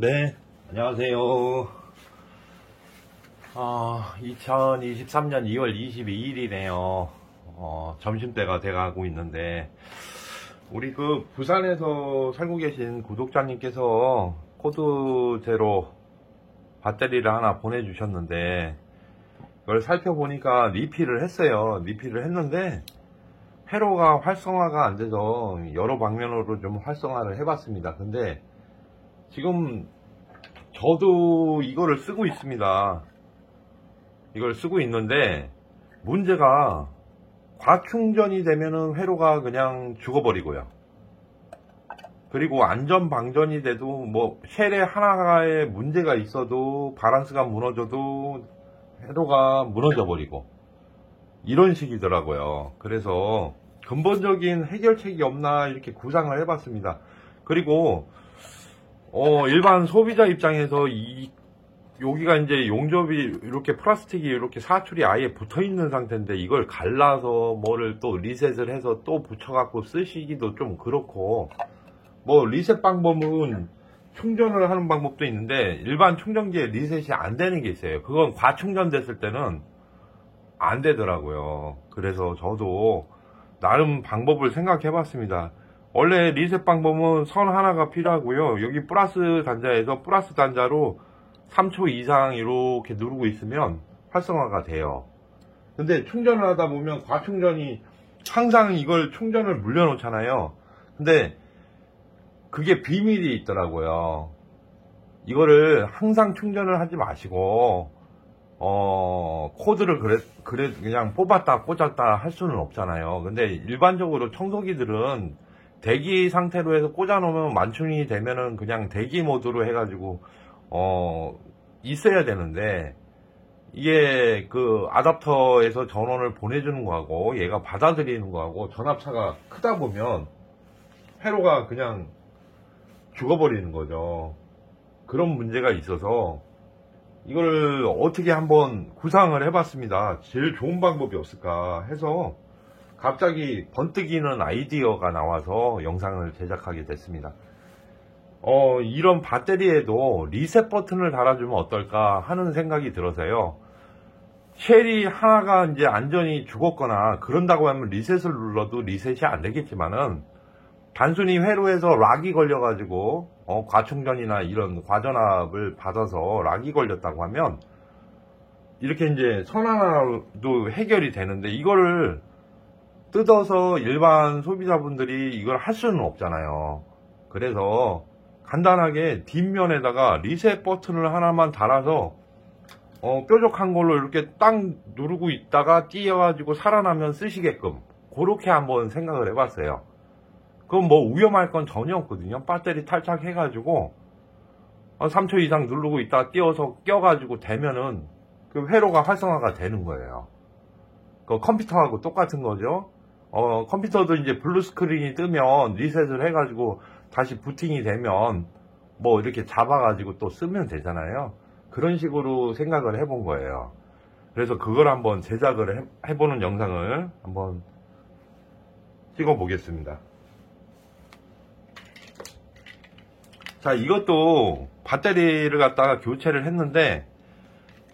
네, 안녕하세요. 2023년 2월 22일이네요. 점심때가 돼가고 있는데, 우리 부산에서 살고 계신 구독자님께서 코드 제로 배터리를 하나 보내주셨는데, 그걸 살펴보니까 리필을 했어요. 리필을 했는데, 회로가 활성화가 안 돼서 여러 방면으로 좀 활성화를 해봤습니다. 근데, 지금 저도 이거를 쓰고 있습니다. 이걸 쓰고 있는데 문제가 과충전이 되면은 회로가 그냥 죽어버리고요. 그리고 안전방전이 돼도 뭐 쉘에 하나에 문제가 있어도 바란스가 무너져도 회로가 무너져 버리고 이런 식이더라고요. 그래서 근본적인 해결책이 없나 이렇게 구상을 해봤습니다. 그리고 일반 소비자 입장에서 여기가 이제 용접이 이렇게 플라스틱이 이렇게 사출이 아예 붙어 있는 상태인데 이걸 갈라서 뭐를 또 리셋을 해서 또 붙여갖고 쓰시기도 좀 그렇고, 뭐 리셋 방법은 충전을 하는 방법도 있는데 일반 충전기에 리셋이 안 되는 게 있어요. 그건 과충전 됐을 때는 안 되더라고요. 그래서 저도 나름 방법을 생각해 봤습니다. 원래 리셋 방법은 선 하나가 필요하고요. 여기 플러스 단자에서 플러스 단자로 3초 이상 이렇게 누르고 있으면 활성화가 돼요. 근데 충전을 하다 보면 과충전이 항상 이걸 충전을 물려놓잖아요. 근데 그게 비밀이 있더라고요. 이거를 항상 충전을 하지 마시고 코드를 그냥 뽑았다 꽂았다 할 수는 없잖아요. 근데 일반적으로 청소기들은 대기 상태로 해서 꽂아 놓으면 만충이 되면은 그냥 대기 모드로 해가지고 있어야 되는데, 이게 아답터에서 전원을 보내주는 거하고 얘가 받아들이는 거하고 전압차가 크다 보면 회로가 그냥 죽어버리는 거죠. 그런 문제가 있어서 이걸 어떻게 한번 구상을 해봤습니다. 제일 좋은 방법이 없을까 해서 갑자기 번뜩이는 아이디어가 나와서 영상을 제작하게 됐습니다. 이런 배터리에도 리셋 버튼을 달아주면 어떨까 하는 생각이 들어서요. 쉘이 하나가 이제 안전이 죽었거나 그런다고 하면 리셋을 눌러도 리셋이 안 되겠지만은, 단순히 회로에서 락이 걸려가지고 과충전이나 이런 과전압을 받아서 락이 걸렸다고 하면 이렇게 이제 선 하나도 해결이 되는데, 이거를 뜯어서 일반 소비자분들이 이걸 할 수는 없잖아요. 그래서 간단하게 뒷면에다가 리셋 버튼을 하나만 달아서 뾰족한 걸로 이렇게 딱 누르고 있다가 띄어가지고 살아나면 쓰시게끔 그렇게 한번 생각을 해봤어요. 그럼 뭐 위험할 건 전혀 없거든요. 배터리 탈착해가지고 3초 이상 누르고 있다가 띄어서 껴가지고 되면은 그 회로가 활성화가 되는 거예요. 그 컴퓨터하고 똑같은 거죠. 컴퓨터도 이제 블루 스크린이 뜨면 리셋을 해가지고 다시 부팅이 되면 뭐 이렇게 잡아가지고 또 쓰면 되잖아요. 그런 식으로 생각을 해본 거예요. 그래서 그걸 한번 제작을 해보는 영상을 한번 찍어 보겠습니다. 자, 이것도 배터리를 갖다가 교체를 했는데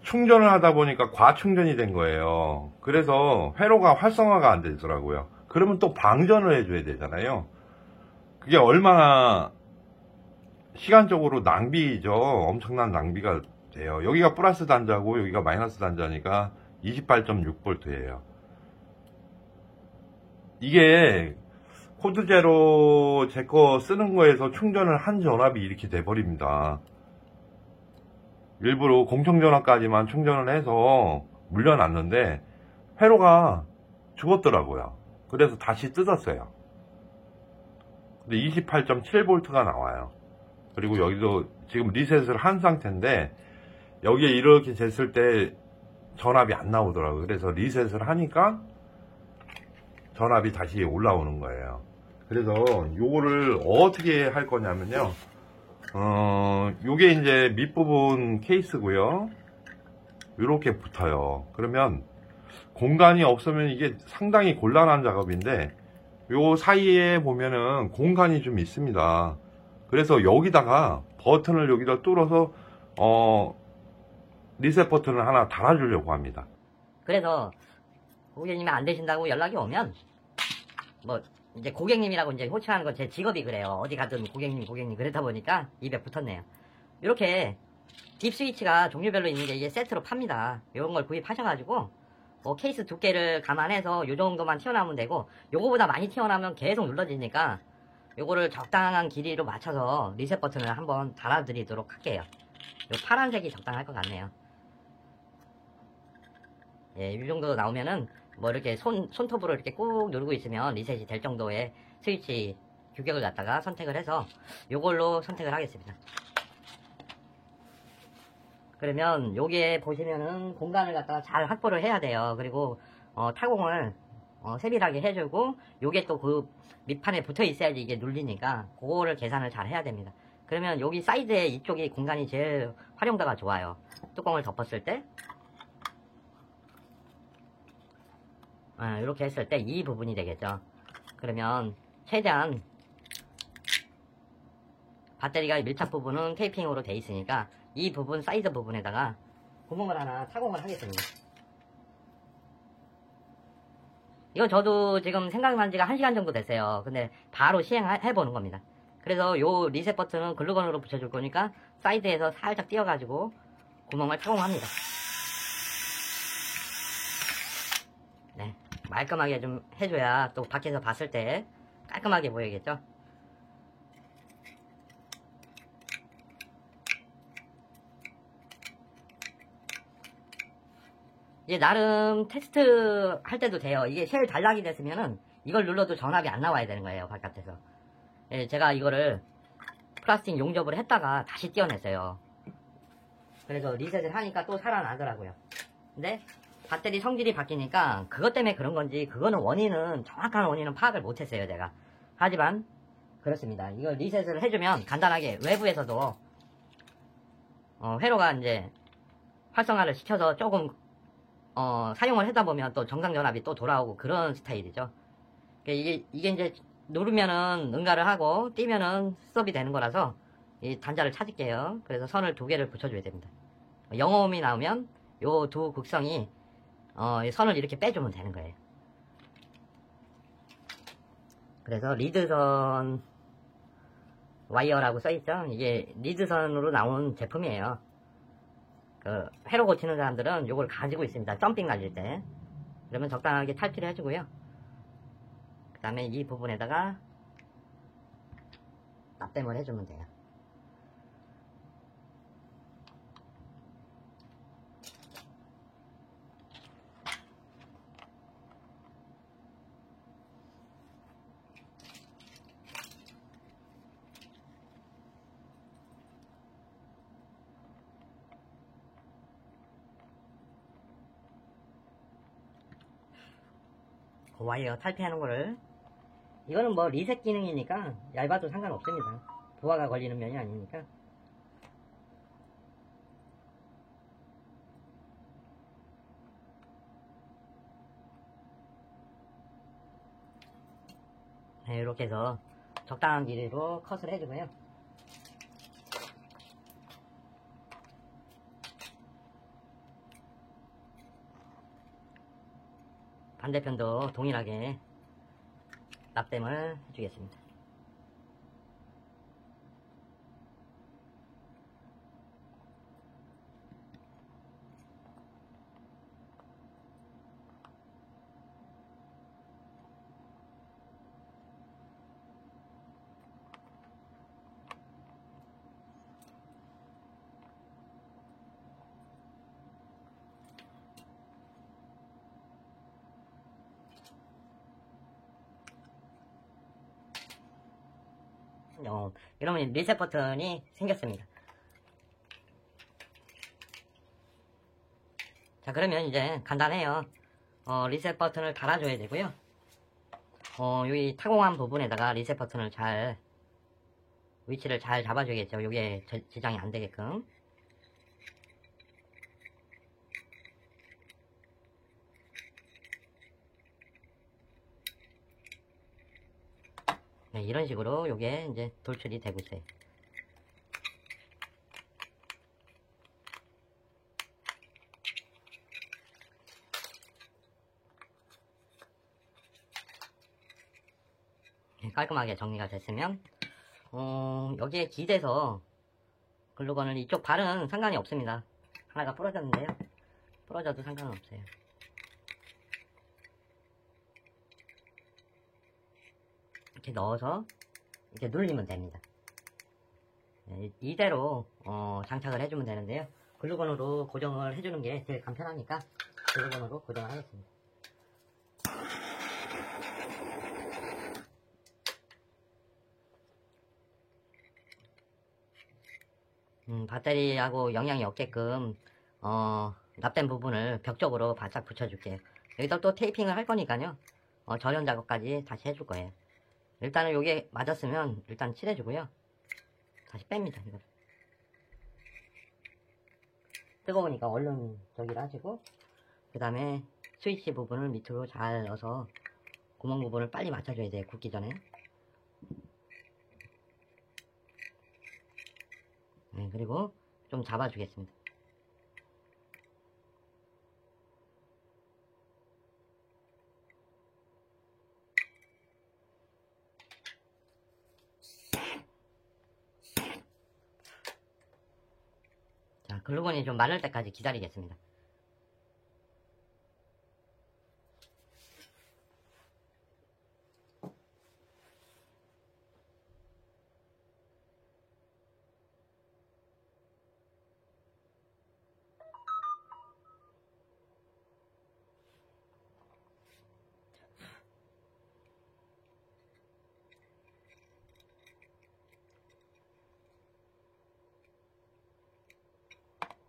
충전을 하다 보니까 과충전이 된 거예요. 그래서 회로가 활성화가 안 되더라고요. 그러면 또 방전을 해줘야 되잖아요. 그게 얼마나 시간적으로 낭비죠. 엄청난 낭비가 돼요. 여기가 플러스 단자고 여기가 마이너스 단자니까 28.6V예요. 이게 코드 제로 제 거 쓰는 거에서 충전을 한 전압이 이렇게 돼버립니다. 일부러 공청전압까지만 충전을 해서 물려놨는데 회로가 죽었더라고요. 그래서 다시 뜯었어요. 근데 28.7V가 나와요. 그리고 여기도 지금 리셋을 한 상태인데 여기에 이렇게 쟀을 때 전압이 안 나오더라고요. 그래서 리셋을 하니까 전압이 다시 올라오는 거예요. 그래서 요거를 어떻게 할 거냐면요, 요게 이제 밑부분 케이스고요. 이렇게 붙어요. 그러면 공간이 없으면 이게 상당히 곤란한 작업인데 요 사이에 보면은 공간이 좀 있습니다. 그래서 여기다가 버튼을 여기다 뚫어서 리셋 버튼을 하나 달아주려고 합니다. 그래서 고객님이 안 되신다고 연락이 오면 뭐 이제 고객님이라고 이제 호칭하는 건 제 직업이 그래요. 어디 가든 고객님 그러다 보니까 입에 붙었네요. 이렇게 딥 스위치가 종류별로 있는 게 이게 세트로 팝니다. 이런 걸 구입하셔가지고 뭐 케이스 두께를 감안해서 요 정도만 튀어나오면 되고, 요거보다 많이 튀어나오면 계속 눌러지니까 요거를 적당한 길이로 맞춰서 리셋 버튼을 한번 달아드리도록 할게요. 요 파란색이 적당할 것 같네요. 예, 이 정도 나오면은 뭐 이렇게 손톱으로 이렇게 꾹 누르고 있으면 리셋이 될 정도의 스위치 규격을 갖다가 선택을 해서 요걸로 선택을 하겠습니다. 그러면 여기에 보시면은 공간을 갖다가 잘 확보를 해야 돼요. 그리고 타공을 세밀하게 해주고, 요게 또 그 밑판에 붙어 있어야지 이게 눌리니까 그거를 계산을 잘 해야 됩니다. 그러면 여기 사이드에 이쪽이 공간이 제일 활용도가 좋아요. 뚜껑을 덮었을 때 이렇게 했을 때 이 부분이 되겠죠. 그러면 최대한 배터리가 밀착 부분은 테이핑으로 돼 있으니까 이 부분 사이드 부분에다가 구멍을 하나 타공을 하겠습니다. 이건 저도 지금 생각난 지가 1시간 정도 됐어요. 근데 바로 시행해 보는 겁니다. 그래서 요 리셋 버튼은 글루건으로 붙여줄 거니까 사이드에서 살짝 띄워가지고 구멍을 타공합니다. 네, 말끔하게 좀 해줘야 또 밖에서 봤을 때 깔끔하게 보이겠죠. 이제 나름 테스트 할 때도 돼요. 이게 쉘 단락이 됐으면은 이걸 눌러도 전압이 안 나와야 되는 거예요, 바깥에서. 예, 제가 이거를 플라스틱 용접을 했다가 다시 띄어냈어요. 그래서 리셋을 하니까 또 살아나더라고요. 근데 배터리 성질이 바뀌니까 그것 때문에 그런 건지, 그거는 정확한 원인은 파악을 못했어요, 제가. 하지만 그렇습니다. 이걸 리셋을 해주면 간단하게 외부에서도 회로가 이제 활성화를 시켜서 조금 사용을 하다 보면 또 정상 전압이 또 돌아오고 그런 스타일이죠. 이게 이제 누르면은 응가를 하고 띄면은 스톱이 되는 거라서 이 단자를 찾을게요. 그래서 선을 2개를 붙여줘야 됩니다. 영어음이 나오면 요 두 극성이 이 선을 이렇게 빼주면 되는 거예요. 그래서 리드선 와이어라고 써있죠. 이게 리드선으로 나온 제품이에요. 그 회로 고치는 사람들은 요걸 가지고 있습니다. 점핑 날릴 때. 그러면 적당하게 탈피를 해주고요. 그 다음에 이 부분에다가 납땜을 해주면 돼요. 그 와이어 탈피하는 거를, 이거는 뭐 리셋 기능이니까 얇아도 상관없습니다. 부하가 걸리는 면이 아니니까. 네, 이렇게 해서 적당한 길이로 컷을 해주고요. 반대편도 동일하게 납땜을 해주겠습니다. 이러면 리셋 버튼이 생겼습니다. 자, 그러면 이제 간단해요. 리셋 버튼을 달아줘야 되고요. 여기 타공한 부분에다가 리셋 버튼을 위치를 잘 잡아줘야겠죠. 요게 지장이 안 되게끔. 네, 이런 식으로 요게 이제 돌출이 되고 있어요. 깔끔하게 정리가 됐으면 여기에 기대서 글루건을 이쪽 발은 상관이 없습니다. 하나가 부러졌는데요. 부러져도 상관은 없어요. 이렇게 넣어서 이렇게 눌리면 됩니다. 네, 이대로 장착을 해주면 되는데요. 글루건으로 고정을 해주는 게 제일 간편하니까 글루건으로 고정을 하겠습니다. 배터리하고 영향이 없게끔 납된 부분을 벽 쪽으로 바짝 붙여줄게요. 여기서 또 테이핑을 할 거니까요. 절연 작업까지 다시 해줄 거예요. 일단은 요게 맞았으면 일단 칠해주고요. 다시 뺍니다. 이거 뜨거우니까 얼른 저기를 하시고, 그 다음에 스위치 부분을 밑으로 잘 넣어서 구멍 부분을 빨리 맞춰줘야 돼요. 굽기 전에. 네, 그리고 좀 잡아주겠습니다. 자, 글루건이 좀 마를 때까지 기다리겠습니다.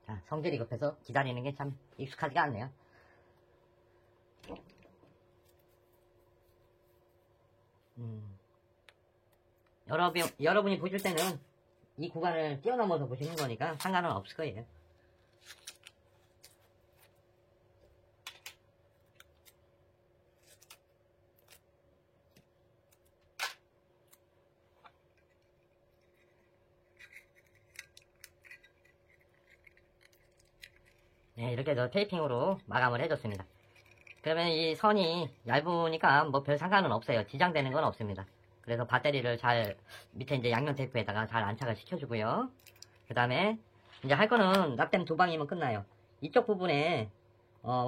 자, 성질이 급해서 기다리는 게 참 익숙하지가 않네요. 여러분이 보실 때는 이 구간을 뛰어넘어서 보시는 거니까 상관은 없을 거예요. 네, 이렇게 해서 테이핑으로 마감을 해줬습니다. 그러면 이 선이 얇으니까 뭐 별 상관은 없어요. 지장되는 건 없습니다. 그래서 배터리를 잘 밑에 이제 양면 테이프에다가 잘 안착을 시켜주고요. 그 다음에 이제 할 거는 납땜 두 방이면 끝나요. 이쪽 부분에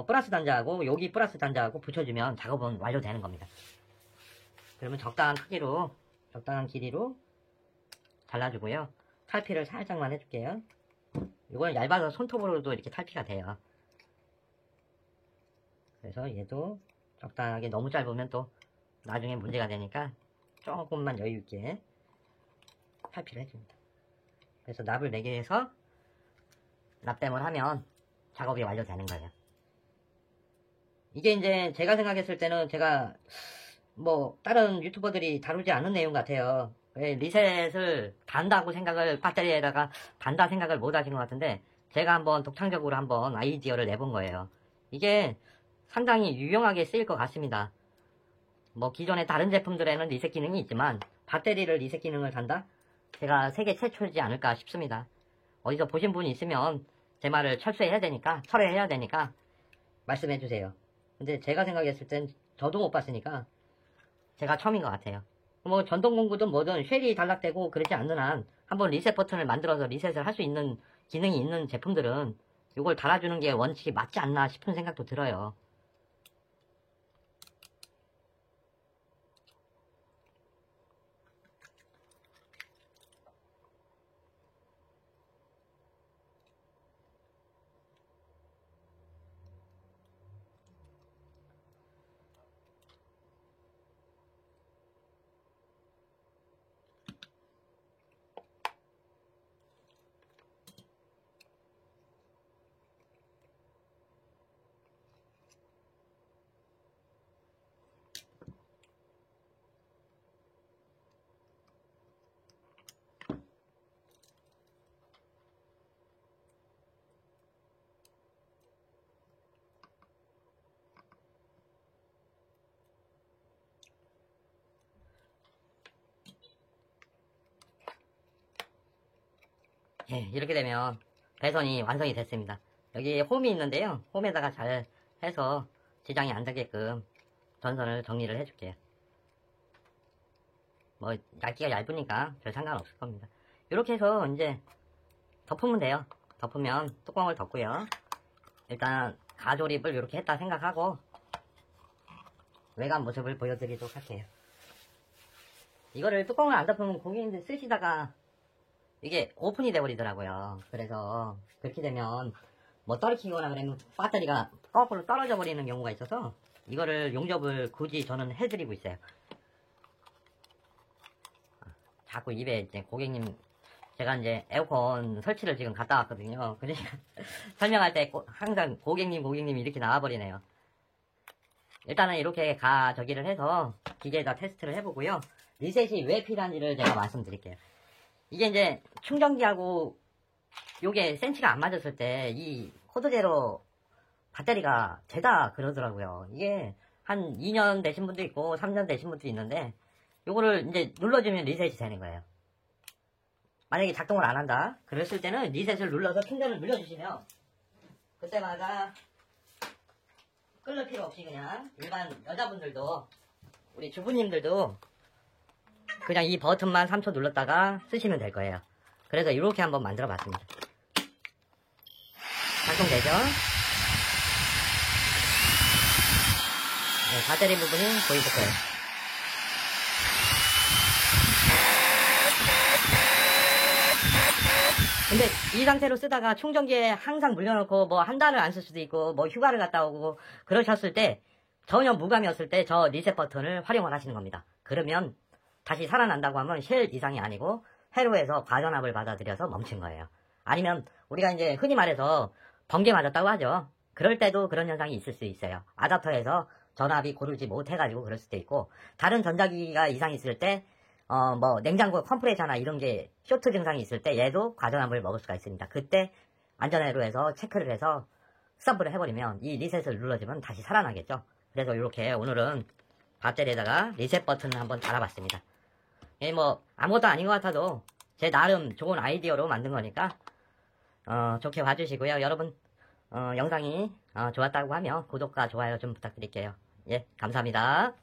플러스 단자하고 여기 플러스 단자하고 붙여주면 작업은 완료되는 겁니다. 그러면 적당한 크기로, 적당한 길이로 잘라주고요. 탈피를 살짝만 해줄게요. 이건 얇아서 손톱으로도 이렇게 탈피가 돼요. 그래서 얘도 적당하게, 너무 짧으면 또 나중에 문제가 되니까 조금만 여유있게 탈피를 해줍니다. 그래서 납을 4개에서 납땜을 하면 작업이 완료되는 거예요. 이게 이제 제가 생각했을 때는 제가 뭐 다른 유튜버들이 다루지 않은 내용 같아요. 리셋을 단다고 생각을, 배터리에다가 단다 생각을 못 하신 것 같은데, 제가 한번 독창적으로 한번 아이디어를 내본 거예요. 이게 상당히 유용하게 쓰일 것 같습니다. 뭐 기존의 다른 제품들에는 리셋 기능이 있지만 배터리를 리셋 기능을 단다? 제가 세계 최초이지 않을까 싶습니다. 어디서 보신 분이 있으면 제 말을 철회해야 되니까 말씀해 주세요. 근데 제가 생각했을 땐 저도 못 봤으니까 제가 처음인 것 같아요. 뭐 전동공구든 뭐든 쉘이 단락되고 그러지 않는 한 한번 리셋 버튼을 만들어서 리셋을 할 수 있는 기능이 있는 제품들은 이걸 달아주는 게 원칙이 맞지 않나 싶은 생각도 들어요. 예, 이렇게 되면 배선이 완성이 됐습니다. 여기 홈이 있는데요. 홈에다가 잘 해서 지장이 안 되게끔 전선을 정리를 해줄게요. 뭐 얇기가 얇으니까 별 상관없을 겁니다. 이렇게 해서 이제 덮으면 돼요. 덮으면 뚜껑을 덮고요. 일단 가조립을 이렇게 했다 생각하고 외관 모습을 보여드리도록 할게요. 이거를 뚜껑을 안 덮으면 고객님들 쓰시다가 이게 오픈이 돼버리더라고요. 그래서 그렇게 되면 뭐 떨어뜨리거나 그러면 배터리가 거꾸로 떨어져 버리는 경우가 있어서 이거를 용접을 굳이 저는 해드리고 있어요. 자꾸 입에 이제 고객님, 제가 이제 에어컨 설치를 지금 갔다 왔거든요. 그러니까 설명할 때 항상 고객님 이렇게 나와버리네요. 일단은 이렇게 가저기를 해서 기계에다 테스트를 해보고요. 리셋이 왜 필요한지를 제가 말씀드릴게요. 이게 이제 충전기하고 요게 센치가 안 맞았을 때 이 코드제로 배터리가 죄다 그러더라고요. 이게 한 2년 되신 분도 있고 3년 되신 분도 있는데 요거를 이제 눌러주면 리셋이 되는 거예요. 만약에 작동을 안 한다 그랬을 때는 리셋을 눌러서 충전을 눌러주시면 그때마다 끌릴 필요 없이 그냥 일반 여자분들도 우리 주부님들도 그냥 이 버튼만 3초 눌렀다가 쓰시면 될 거예요. 그래서 이렇게 한번 만들어 봤습니다. 작동되죠? 네, 배터리 부분이 보이실 거예요. 근데 이 상태로 쓰다가 충전기에 항상 물려놓고 뭐 한 달을 안 쓸 수도 있고 뭐 휴가를 갔다 오고 그러셨을 때 전혀 무감이었을 때 저 리셋 버튼을 활용을 하시는 겁니다. 그러면 다시 살아난다고 하면 쉘 이상이 아니고 회로에서 과전압을 받아들여서 멈춘 거예요. 아니면 우리가 이제 흔히 말해서 번개 맞았다고 하죠. 그럴 때도 그런 현상이 있을 수 있어요. 아답터에서 전압이 고르지 못해가지고 그럴 수도 있고 다른 전자기기가 이상이 있을 때 뭐 냉장고 컴프레셔나 이런 게 쇼트 증상이 있을 때 얘도 과전압을 먹을 수가 있습니다. 그때 안전회로에서 체크를 해서 스톱을 해버리면 이 리셋을 눌러주면 다시 살아나겠죠. 그래서 이렇게 오늘은 배터리에다가 리셋 버튼을 한번 달아봤습니다. 예, 뭐 아무것도 아닌 것 같아도 제 나름 좋은 아이디어로 만든 거니까 좋게 봐주시고요. 여러분 영상이 좋았다고 하면 구독과 좋아요 좀 부탁드릴게요. 예, 감사합니다.